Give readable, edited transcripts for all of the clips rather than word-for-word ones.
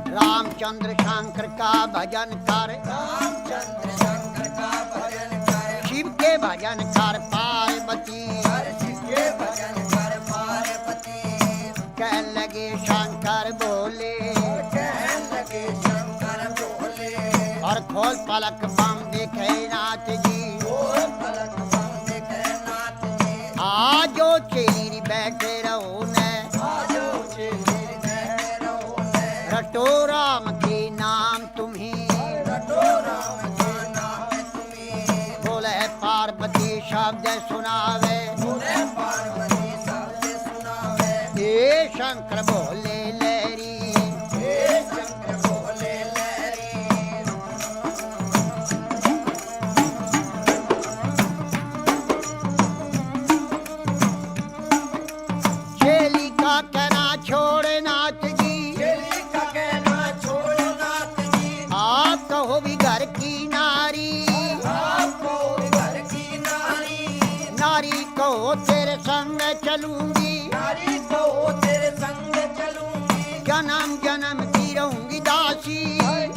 रामचंद्र शंकर का भजन कर, रामचंद्र शंकर का भजन कर, शिव के भजन कर पार्वती। शिव के भजन कर पार्वती। कह लगे शंकर बोले, कहने लगे शंकर बोले, और खोल पलक बम देखे नाथ जी। खोल पलक बम देखे नाथ जी। आजो चेरी बैठे रहो ने, आजो चेरी बैठे रहो ने, रटो राम के नाम तुम्हें, रटो राम के नाम तुम्हें। बोले पार्वती शब्द सुनावे, बोले पार्वती शब्द सुनावे। हे शंकर बोले लहरी, हे शंकर बोले लहरी। चेली का कहना छोड़ नाथ जी, चेली का कहना छोड़ो नाथ जी। आप कहो भी घर की नारी, आपको घर की नारी, नारी कहो तेरे संग चलूंगी, नारी को तेरे संग चलूंगी। जन्म जन्म की रहूंगी दासी।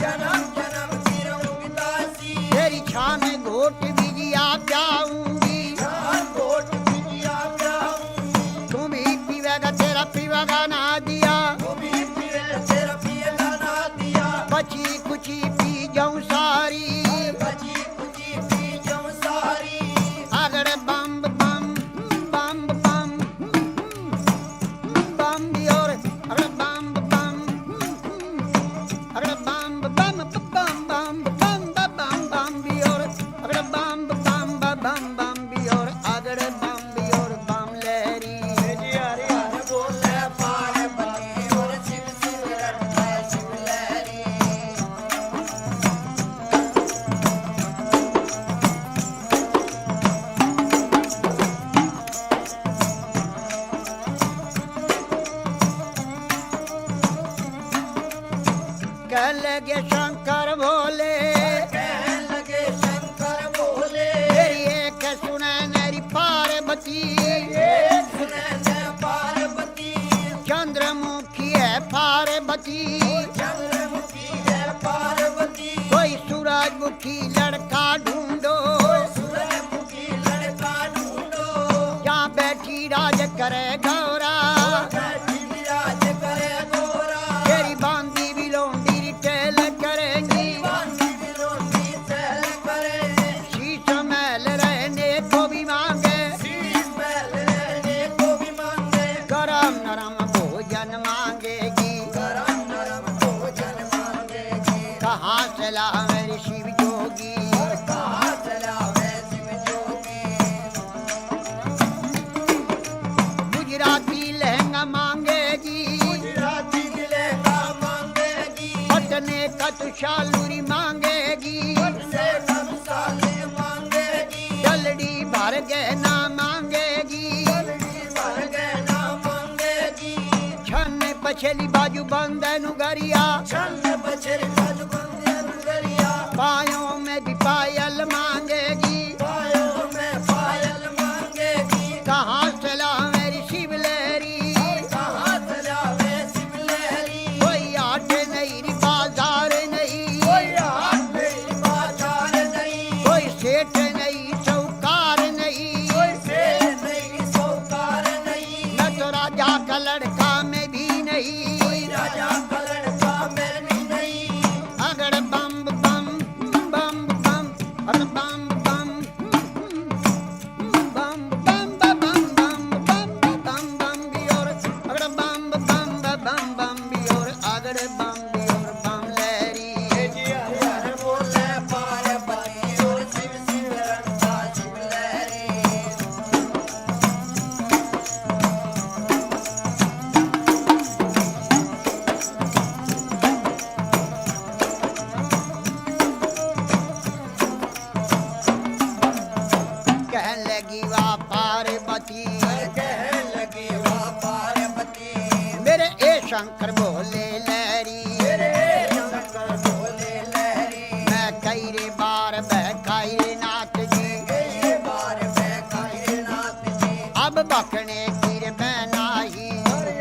जन्म जन्म की रहूंगी दासी। तेरी छान घोट बिजिया जाऊंगी, चार कोट बिटिया ब्याहूंगी। तुम ही पीवेगा तेरा पीवेगा ना दिया, तू भी पिए तेरा पिएगा ना दिया। बची कुची पी जाऊं सारी। बची कुची पी जाऊं सारी। अगड़ बम बम बम बम बम भी और अगड़ बम बम अगड़ बम बम बम बम बम बम बम भी और अगड़ बम बम बम भी और अगड़ बम भी और बम लहरी। हर हर बोले पार्वती और शिव शिव रटता शिव लहरी। कह लगे शंकर भोले, कहने लगे शंकर बोले, तेरी एक सुने मेरी पार्वती। एक सुने जय पार्वती। चंद्रमुखी है पार्वती, चंद्रमुखी है पार्वती। कोई सूरजमुखी लड़का ढूंढो, सूरजमुखी लड़का ढूंढो। जहाँ बैठी राज करे गौरा। बैठी विराज करे गोरा। तेरी बांदी भी लोंडी टेल करेंगी, बांधी बिलोंडी चल करे। शीश महल रहने को भी मांगे, शीश महल रहने को भी मांगे। गरम नरम भोजन मांगेगी। गरम नरम भोजन मांगेगी। कहाँ से ला मेरी शिव जोगी, कहाँ चला वे शिव जोगी। गुजराती लहंगा मांगेगी, गुजराती लहंगा मांगेगी। पटने का तुषालूरी मांगेगी, से कम साले मांगेगी। जलडी भर गहना मांगेगी। जल्दी भर गहना मांगेगी। छन पछली बाजू बंदन गरिया, छन्न बछर बाजू बंदे नगरिया। पायों में भी पायल मांगेगी। पायों में पायल मांगेगी। कहाँ से ला मेरी शिव लहरी, कहाँ चला वे शिव लहरी। कोई आट नहीं बाजार नहीं, कोई हाथ नहीं बाजार नहीं। कोई सेठ नहीं चौकार नहीं, कोई से नहीं सौकार नहीं। न तो राजा का लड़का में भी नहीं। कोई राजा का लड़का में भी नहीं। अगड़ बम बम बम बम अगड़ बम बम बम बम बम बम बम बम बम भी और अगड़ बम बम भी और अगड़ बम भी और बम लहरी। हर हर बोले पार्वती और शिव शिव रटता शिव लहरी। कहने लगी वाह पार्वती, कहने लगी वाह पार्वती। मेरे ए शंकर भोले लहरी। मेरे शंकर बोले लहरी। मैं कई रे बार बहकाई रे नाथ जी, कई बार बहकाए नाथ जी। अब बखने कीर बनाई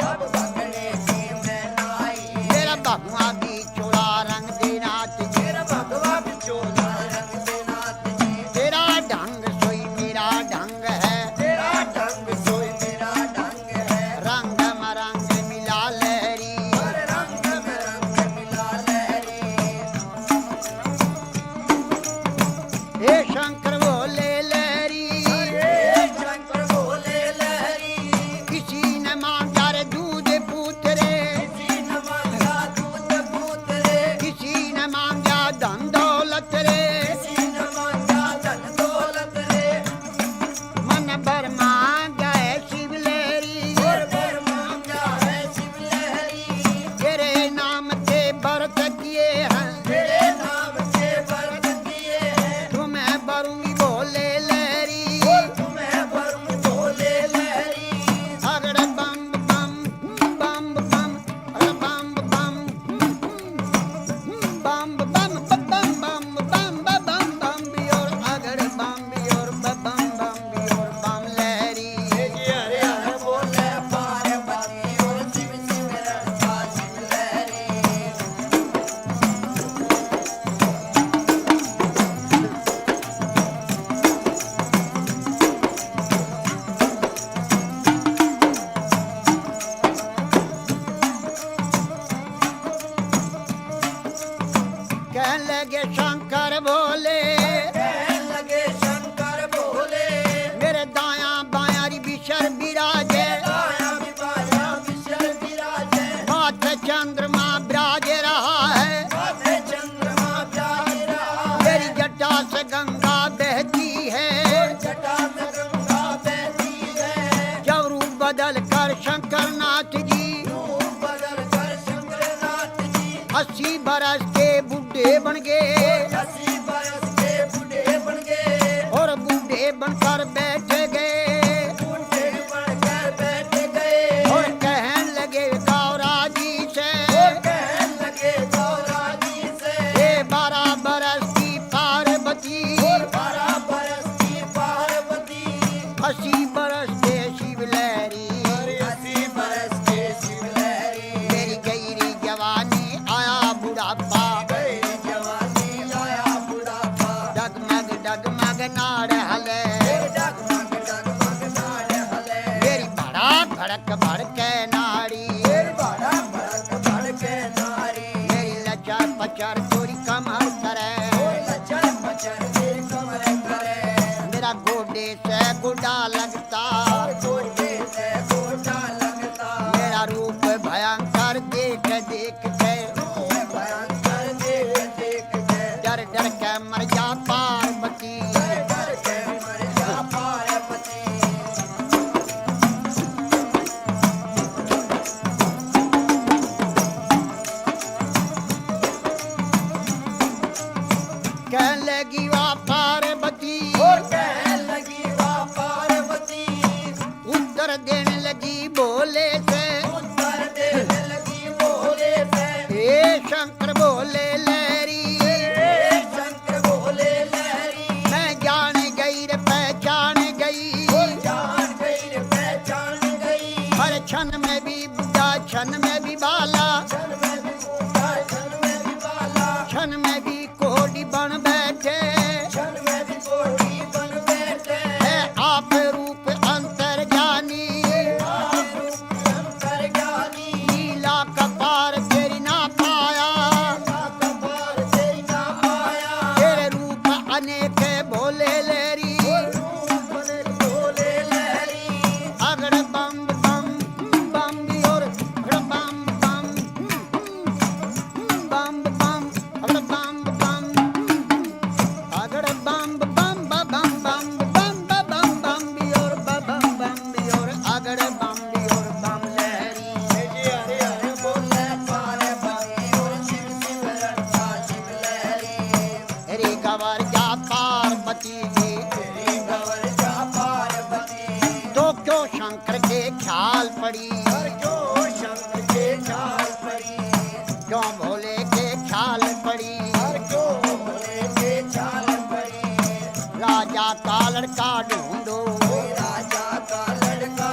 अब बखने की मैं नाई मेरा भगवा भी चोला रंग दे नाथ जी मेरा भगवा बिचोला रंग दे नाथ जी तेरा ढंग सोई मेरा ढंग है तेरा ढंग सोई मेरा ढंग है रंग मरंग मिला लहरी हर रंग में रंग मिला लहरी हे शंकर बोले लहरी हे शंकर बोले लहरी किसी ने मांगा रे दूध पूतरे किसी न मांगा दूध पूत रे किसी ने मांगा धन दौलत रे किसी न मांगा धन दौलत रे मन भर मांगा है शिव लहरी और भर मांगा है शिव लहरी तेरे नाम से व्रत किए हैं तेरे नाम से व्रत किए हैं तुम्हें भरूंगी बोले लहरी तुम्हें भरूं बोले लहरी अगड़ बम बम बम बम अगड़ बम बम बम बम बम बम बम बम बम बियोर अगड़ बम बियोर बम बम बियोर बम लहरी हरे हरे बोले पार्वती और शिव शिव रड़का शिव लहरी कहने लगे शंकर बोले कहने लगे शंकर बोले मेरे दाया बाया री बिशर बिराजे आया विवाया विशल विराजे माथे चंद्रमा बिराज रहा है माथे चंद्रमा प्यारी रहा मेरी जटा से गंगा बहती है जटा से गंगा बहती है जब रूप बदल कर शंकर नाथ जी रूप बदल कर शंकरनाथ जी 80 बरस के बूढ़े बन गए 80 बरस के बूढ़े बन गए और बूढ़े बनकर बैठ गए बूढ़े बनकर बैठ गए और कहने लगे गौरा जी से कहने लगे गौरा जी से ये 12 बरस की पार्वती 12 बरस की पार्वती 80 बरस के शिव लहरी 80 बरस के शिव लहरी मेरी गहरी जवानी आया बुढ़ापा गई जवानी आया बुढ़ापा डगमग डगमग नाड़ हले डगमग डगमग नाड़ हले मेरी भड़क भड़क भड़के नाड़ी बड़ा भड़क भड़के नारी मेरी लचर पचर चोरी कमर करे लचर पचर के कमर करे मेरा गोडे से गुडा लगता गोटे से गोटा लगता मेरा रूप भयंकर देख देख के भयंकर देख देख के डर डर के मर जा पार्वती डर के मर जा पार्वती कहने लगी वाह पार्वती और कहने लगी वाह पार्वती उत्तर देने लगी बोले से उत्तर देने लगी बोले से हे शंकर बोले लहरी हे शंकर बोले लहरी मैं जान गई रे पहचान गई जान गई रे पहचान गई हर क्षण में भी बुढ़ा क्षण में भी बाला क्षण में भी बूढ़ा क्षण में भी बाला क्षण में भी कोड़ी बन बैठे क्षण में भी कोटी बन बैठे है आप रूप अंतर जानी अंतर ज्ञानी लीला कपार तेरी ना पाया कपार तेरी ना आया तेरे रूप अनेक भोले लहरी बोले लहरी अगड़ बम बम बम भी और अगड़ बम बम बम बम अगड़ बम बम अगड़ बम बम बम बम बम बम बम भी और बम बम भी और अगड़ बम भी और बम लहरी हरे हरे बोले पार्वती और शिव शिव रड़का शिव लहरी रे गवर जा पार्वती जी तेरी गवर जा पार्वती तो क्यों शंकर के ख्याल पड़ी हर क्यों शंकर के ख्याल पड़ी क्यों भोले के ख्याल पड़ी हर क्यों भोले के ख्याल पड़ी राजा का लड़का ढूंढो राजा का लड़का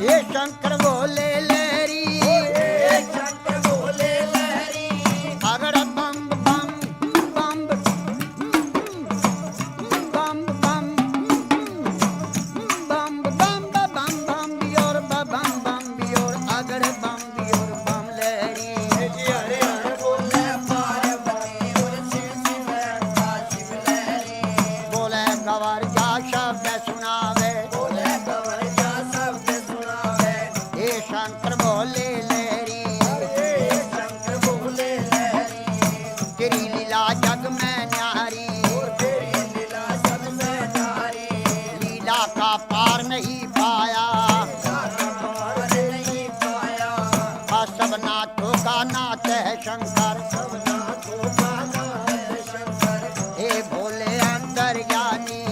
ये शंकर बोले लहरी शंकर बोले लहरी अगड़ बम बम बम बम बम बम बम बम बम बियोर बम बम बियोर अगड़ बम बियोर बम लहरी हरे हरे बोले पार्वती और शिव शिव लड़का शिव लहरी बोले गवर जा शब्द सुनावे बोले गवर जा शब्द सुनावे ये शंकर बोले लहरी शंकर बोले लहरी तेरी लीला जग में न्यारी तेरी लीला सब में नारी लीला का पार नहीं पाया पार नहीं पाया सब नाथों का नाथ है शंकर सबना को गाना है शंकर हे भोले अंतर्ज्ञानी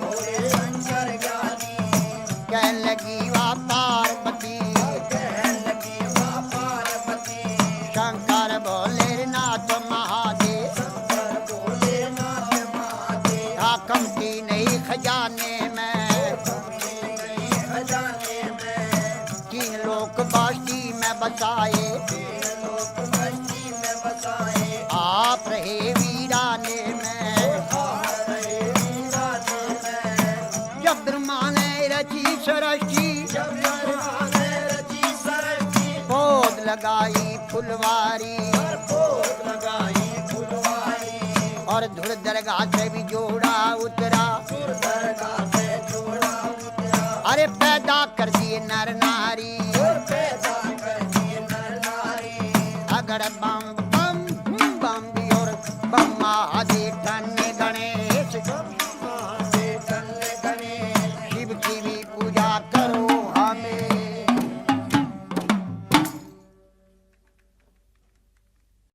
भोले शंकर ज्ञानी कह लगी वा पार्वती कहने लगी माँ पार्वती शंकर भोले नाथ महादेव शंकर बोले नाथ महादेव कमती नहीं खजाने में खजाने में 3 लोक बास्ती में बसाए लोक मस्ती में बसाए आप रहे वीराने में रहे वीराने में जब ब्रह्मा ने रची सरस्ती जब ने रची सरस्ती पौध लगाई फुलवारी भोग लगाई फुलवारी और धुर दरगाह से भी जोड़ा उतरा दरगाह से जोड़ा उतरा अरे पैदा कर दिए नर नारी पैदा कर दिए नर नारी अगर